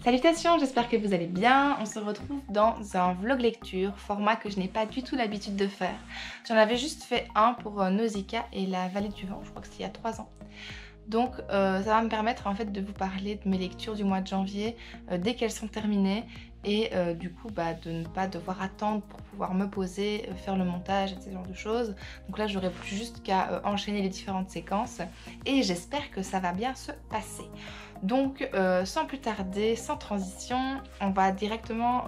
Salutations, j'espère que vous allez bien. On se retrouve dans un vlog lecture, format que je n'ai pas du tout l'habitude de faire. J'en avais juste fait un pour Nausicaa et la Vallée du Vent, je crois que c'était il y a 3 ans. Donc ça va me permettre en fait de vous parler de mes lectures du mois de janvier dès qu'elles sont terminées et du coup de ne pas devoir attendre pour pouvoir me poser, faire le montage et ce genre de choses. Donc là j'aurai plus juste qu'à enchaîner les différentes séquences et j'espère que ça va bien se passer. Donc sans plus tarder, sans transition, on va directement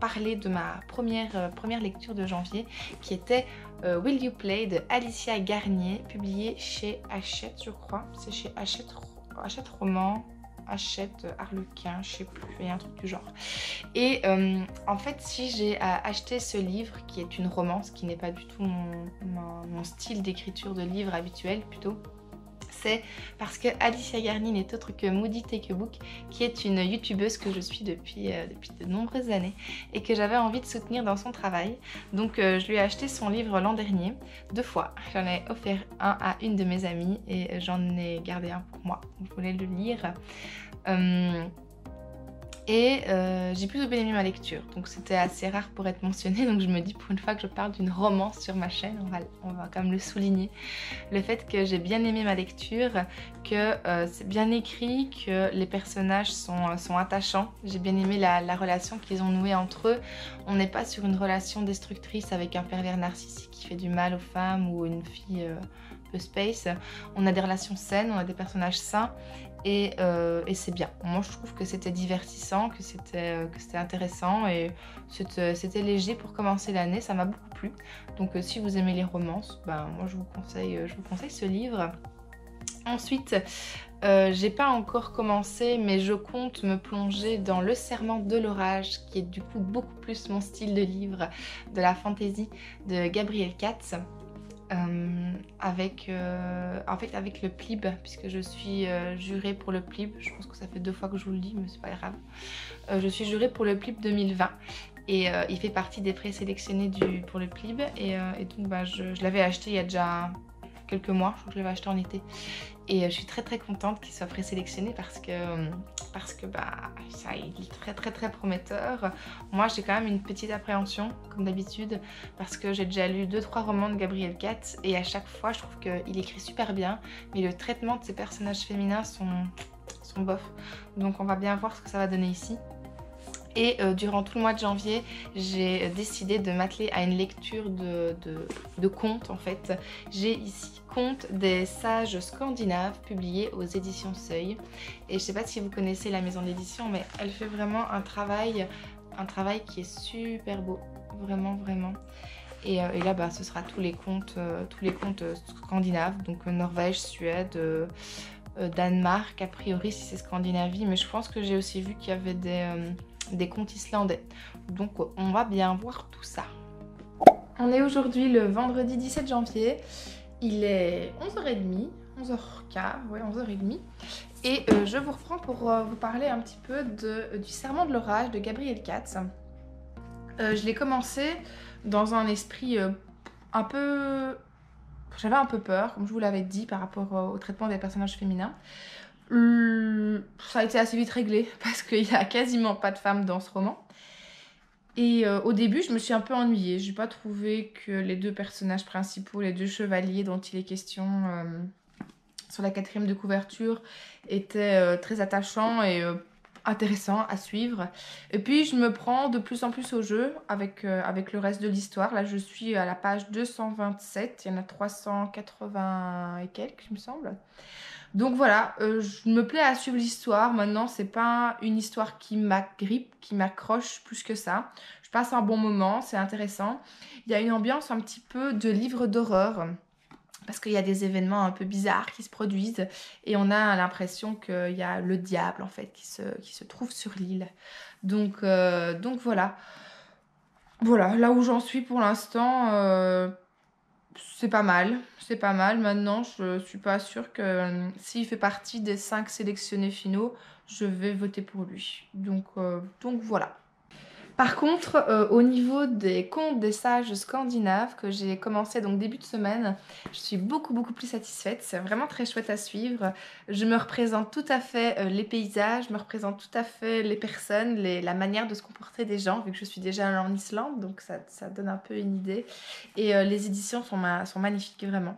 parler de ma première lecture de janvier qui était Will You Play de Alicia Garnier, publié chez Hachette, je crois. C'est chez Hachette Roman, Hachette Harlequin, je sais plus, il y a un truc du genre. Et en fait, si j'ai acheté ce livre, qui est une romance, qui n'est pas du tout mon style d'écriture de livre habituel plutôt, c'est parce que Alicia Garnier n'est autre que Moody Take a Book, qui est une youtubeuse que je suis depuis de nombreuses années et que j'avais envie de soutenir dans son travail. Donc je lui ai acheté son livre l'an dernier, 2 fois. J'en ai offert un à une de mes amies et j'en ai gardé un pour moi. Je voulais le lire. J'ai plutôt bien aimé ma lecture, donc c'était assez rare pour être mentionné, donc je me dis pour une fois que je parle d'une romance sur ma chaîne, on va quand même le souligner. Le fait que j'ai bien aimé ma lecture, que c'est bien écrit, que les personnages sont attachants. J'ai bien aimé la relation qu'ils ont nouée entre eux. On n'est pas sur une relation destructrice avec un pervers narcissique qui fait du mal aux femmes ou une fille peu space. On a des relations saines, on a des personnages sains. Et c'est bien. Moi je trouve que c'était divertissant, que c'était intéressant et c'était léger pour commencer l'année, ça m'a beaucoup plu. Donc si vous aimez les romances, moi je vous conseille ce livre. Ensuite, j'ai pas encore commencé, mais je compte me plonger dans Le Serment de l'Orage, qui est du coup beaucoup plus mon style de livre, de la fantasy de Gabriel Katz. Avec le PLIB, puisque je suis jurée pour le PLIB. Je pense que ça fait 2 fois que je vous le dis, mais c'est pas grave. Je suis jurée pour le PLIB 2020 et il fait partie des présélectionnés pour le PLIB et donc je l'avais acheté il y a déjà quelques mois, je crois que je l'avais acheté en été et je suis très contente qu'il soit présélectionné parce que ça, il est très prometteur. Moi j'ai quand même une petite appréhension comme d'habitude parce que j'ai déjà lu 2-3 romans de Gabriel Katz et à chaque fois je trouve qu'il écrit super bien, mais le traitement de ses personnages féminins sont bof, donc on va bien voir ce que ça va donner ici. Et durant tout le mois de janvier, j'ai décidé de m'atteler à une lecture de contes en fait. J'ai ici Contes des sages scandinaves, publié aux éditions Seuil. Et je ne sais pas si vous connaissez la maison d'édition, mais elle fait vraiment un travail qui est super beau, vraiment. Et là, ce sera tous les contes scandinaves, donc Norvège, Suède, Danemark, a priori si c'est Scandinavie, mais je pense que j'ai aussi vu qu'il y avait des contes islandais. Donc on va bien voir tout ça. On est aujourd'hui le vendredi 17 janvier. Il est 11h30, 11h15, ouais 11h30. Et je vous reprends pour vous parler un petit peu du Serment de l'Orage de Gabriel Katz. Je l'ai commencé dans un esprit un peu... J'avais un peu peur, comme je vous l'avais dit, par rapport au traitement des personnages féminins. Ça a été assez vite réglé parce qu'il n'y a quasiment pas de femmes dans ce roman. Et au début, je me suis un peu ennuyée. J'ai pas trouvé que les 2 personnages principaux, les 2 chevaliers dont il est question sur la 4e de couverture, étaient très attachants et intéressants à suivre. Et puis, je me prends de plus en plus au jeu avec le reste de l'histoire. Là, je suis à la page 227. Il y en a 380 et quelques, il me semble. Donc voilà, je me plais à suivre l'histoire. Maintenant, c'est pas une histoire qui m'agrippe, qui m'accroche plus que ça. Je passe un bon moment, c'est intéressant. Il y a une ambiance un petit peu de livre d'horreur parce qu'il y a des événements un peu bizarres qui se produisent et on a l'impression qu'il y a le diable en fait qui se trouve sur l'île. Donc voilà. Voilà, là où j'en suis pour l'instant... c'est pas mal, c'est pas mal. Maintenant, je suis pas sûre que s'il fait partie des 5 sélectionnés finaux, je vais voter pour lui. Donc voilà. Par contre, au niveau des contes des sages scandinaves que j'ai commencé donc début de semaine, je suis beaucoup plus satisfaite. C'est vraiment très chouette à suivre. Je me représente tout à fait les paysages, je me représente tout à fait les personnes, la manière de se comporter des gens, vu que je suis déjà allée en Islande, donc ça donne un peu une idée. Et les éditions sont magnifiques, vraiment.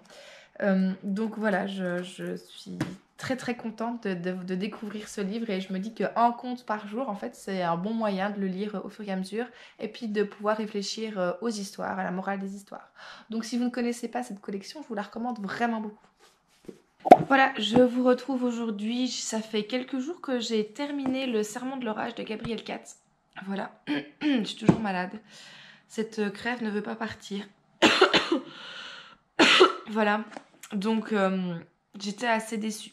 Donc voilà, je suis très contente de découvrir ce livre et je me dis qu'un conte par jour, en fait, c'est un bon moyen de le lire au fur et à mesure et puis de pouvoir réfléchir aux histoires, à la morale des histoires. Donc si vous ne connaissez pas cette collection, je vous la recommande vraiment beaucoup. Voilà, je vous retrouve aujourd'hui. Ça fait quelques jours que j'ai terminé le Serment de l'orage de Gabriel Katz. Voilà, je suis toujours malade. Cette crève ne veut pas partir. Voilà, donc j'étais assez déçue.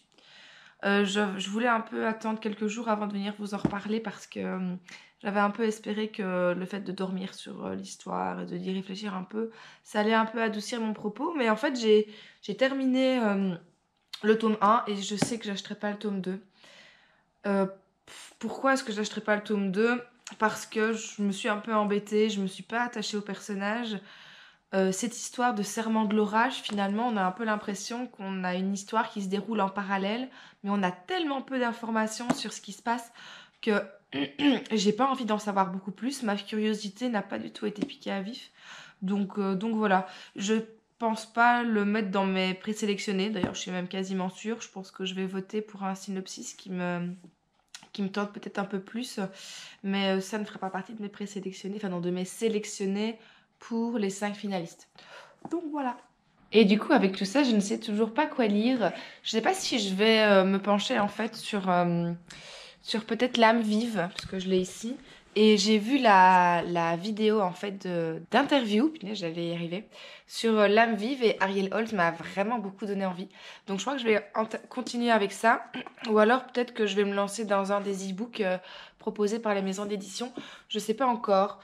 Je voulais un peu attendre quelques jours avant de venir vous en reparler parce que j'avais un peu espéré que le fait de dormir sur l'histoire et d'y réfléchir un peu, ça allait un peu adoucir mon propos. Mais en fait, j'ai terminé le tome 1 et je sais que j'achèterai pas le tome 2. Pourquoi est-ce que j'achèterai pas le tome 2? Parce que je me suis un peu embêtée, je me suis pas attachée au personnage. Cette histoire de Serment de l'orage, finalement, on a un peu l'impression qu'on a une histoire qui se déroule en parallèle, mais on a tellement peu d'informations sur ce qui se passe que j'ai pas envie d'en savoir beaucoup plus. Ma curiosité n'a pas du tout été piquée à vif. Donc voilà, je pense pas le mettre dans mes présélectionnés. D'ailleurs, je suis même quasiment sûre. Je pense que je vais voter pour un synopsis qui me tente peut-être un peu plus, mais ça ne fera pas partie de mes présélectionnés, enfin non, de mes sélectionnés pour les 5 finalistes. Donc voilà. Et du coup, avec tout ça, je ne sais toujours pas quoi lire. Je ne sais pas si je vais me pencher en fait sur peut-être L'âme vive, parce que je l'ai ici. Et j'ai vu la vidéo en fait d'interview, puis j'allais y arriver, sur L'âme vive et Ariel Holz m'a vraiment beaucoup donné envie. Donc je crois que je vais continuer avec ça. Ou alors peut-être que je vais me lancer dans un des e-books proposés par les maisons d'édition. Je ne sais pas encore.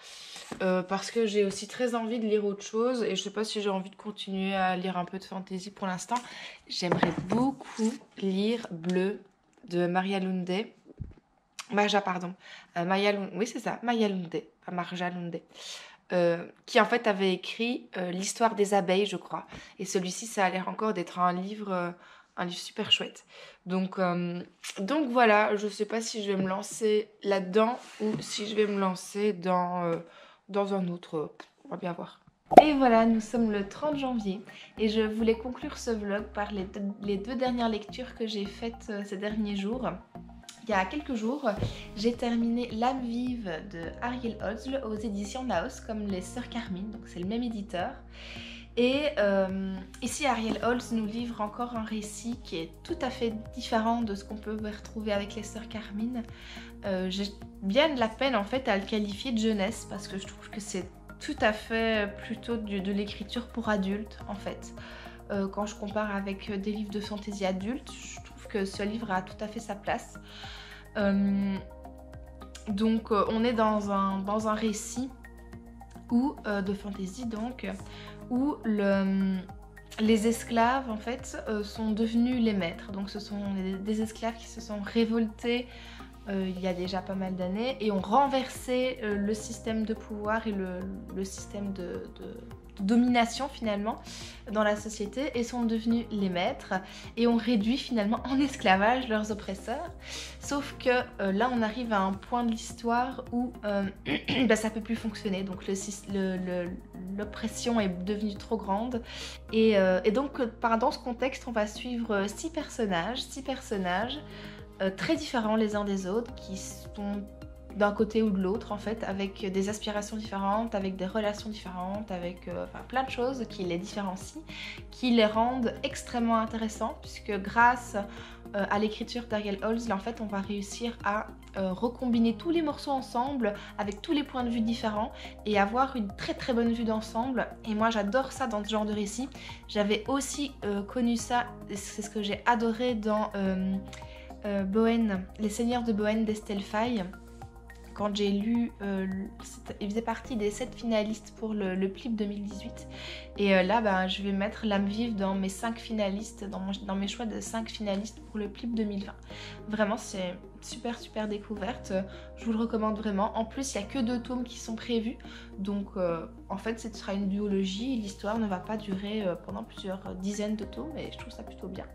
Parce que j'ai aussi très envie de lire autre chose et je sais pas si j'ai envie de continuer à lire un peu de fantasy pour l'instant. J'aimerais beaucoup lire Bleu de Maria Lunde. Marja, pardon. Oui, c'est ça, Maya Lunde, pas Marja Lunde. Qui en fait avait écrit l'histoire des abeilles, je crois. Et celui-ci, ça a l'air encore d'être un livre super chouette. Donc voilà, je sais pas si je vais me lancer là-dedans ou si je vais me lancer dans un autre, on va bien voir. Et voilà, nous sommes le 30 janvier et je voulais conclure ce vlog par les deux dernières lectures que j'ai faites ces derniers jours. Il y a quelques jours, j'ai terminé L'âme vive de Ariel Holz aux éditions Naos, comme les Sœurs Carmine, donc c'est le même éditeur. Et ici, Ariel Holz nous livre encore un récit qui est tout à fait différent de ce qu'on peut retrouver avec les Sœurs Carmine. J'ai bien de la peine en fait à le qualifier de jeunesse parce que je trouve que c'est tout à fait plutôt de l'écriture pour adultes en fait. Quand je compare avec des livres de fantaisie adultes, je trouve que ce livre a tout à fait sa place. Donc on est dans un récit de fantaisie donc où les esclaves en fait sont devenus les maîtres. Donc ce sont des esclaves qui se sont révoltés il y a déjà pas mal d'années et ont renversé le système de pouvoir et le système de domination finalement dans la société et sont devenus les maîtres et ont réduit finalement en esclavage leurs oppresseurs. Sauf que là on arrive à un point de l'histoire où ça peut plus fonctionner, donc l'oppression est devenue trop grande et donc dans ce contexte on va suivre 6 personnages très différents les uns des autres qui sont d'un côté ou de l'autre en fait, avec des aspirations différentes, avec des relations différentes, avec plein de choses qui les différencient, qui les rendent extrêmement intéressants puisque grâce à l'écriture d'Ariel Holz, en fait on va réussir à recombiner tous les morceaux ensemble avec tous les points de vue différents et avoir une très bonne vue d'ensemble. Et moi j'adore ça dans ce genre de récit. J'avais aussi connu ça, c'est ce que j'ai adoré dans Bohème, Les Seigneurs de Bohème d'Estelle Faye, quand j'ai lu, il faisait partie des 7 finalistes pour le PLIB 2018. Et là, ben, je vais mettre L'âme vive dans mes 5 finalistes, dans mes choix de 5 finalistes pour le PLIB 2020. Vraiment, c'est super découverte, je vous le recommande vraiment. En plus, il n'y a que 2 tomes qui sont prévus, donc en fait, ce sera une duologie. L'histoire ne va pas durer pendant plusieurs dizaines de tomes, et je trouve ça plutôt bien.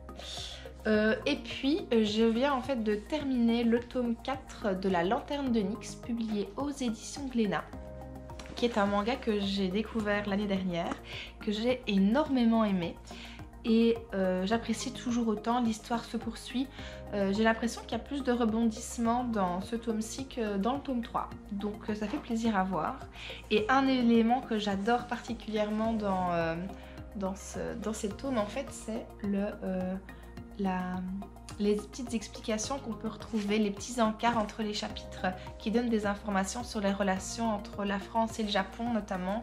Et puis je viens en fait de terminer le tome 4 de La Lanterne de Nyx, publié aux éditions Glénat, qui est un manga que j'ai découvert l'année dernière, que j'ai énormément aimé. Et j'apprécie toujours autant, l'histoire se poursuit. J'ai l'impression qu'il y a plus de rebondissements dans ce tome-ci que dans le tome 3. Donc ça fait plaisir à voir. Et un élément que j'adore particulièrement dans ces tomes, en fait, c'est les petites explications qu'on peut retrouver, les petits encarts entre les chapitres qui donnent des informations sur les relations entre la France et le Japon, notamment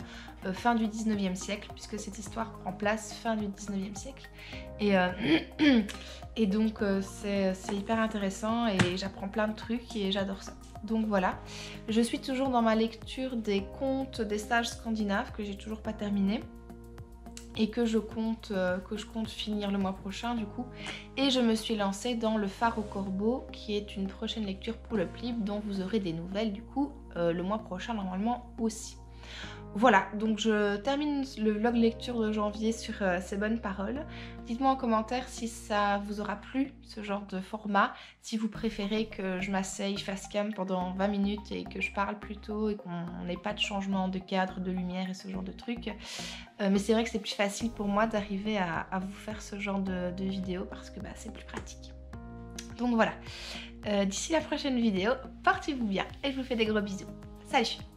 fin du 19e siècle, puisque cette histoire prend place fin du 19e siècle. Et donc c'est hyper intéressant et j'apprends plein de trucs et j'adore ça. Donc voilà, je suis toujours dans ma lecture des contes des sages scandinaves que j'ai toujours pas terminé, et que je compte finir le mois prochain du coup. Et je me suis lancée dans Le Phare au Corbeau, qui est une prochaine lecture pour le PLIB, dont vous aurez des nouvelles du coup le mois prochain normalement aussi. Voilà, donc je termine le vlog lecture de janvier sur ces bonnes paroles. Dites-moi en commentaire si ça vous aura plu, ce genre de format, si vous préférez que je m'asseye face cam pendant 20 minutes et que je parle plutôt et qu'on n'ait pas de changement de cadre, de lumière et ce genre de trucs. Mais c'est vrai que c'est plus facile pour moi d'arriver à vous faire ce genre de vidéo parce que bah, c'est plus pratique. Donc voilà, d'ici la prochaine vidéo, portez-vous bien et je vous fais des gros bisous. Salut!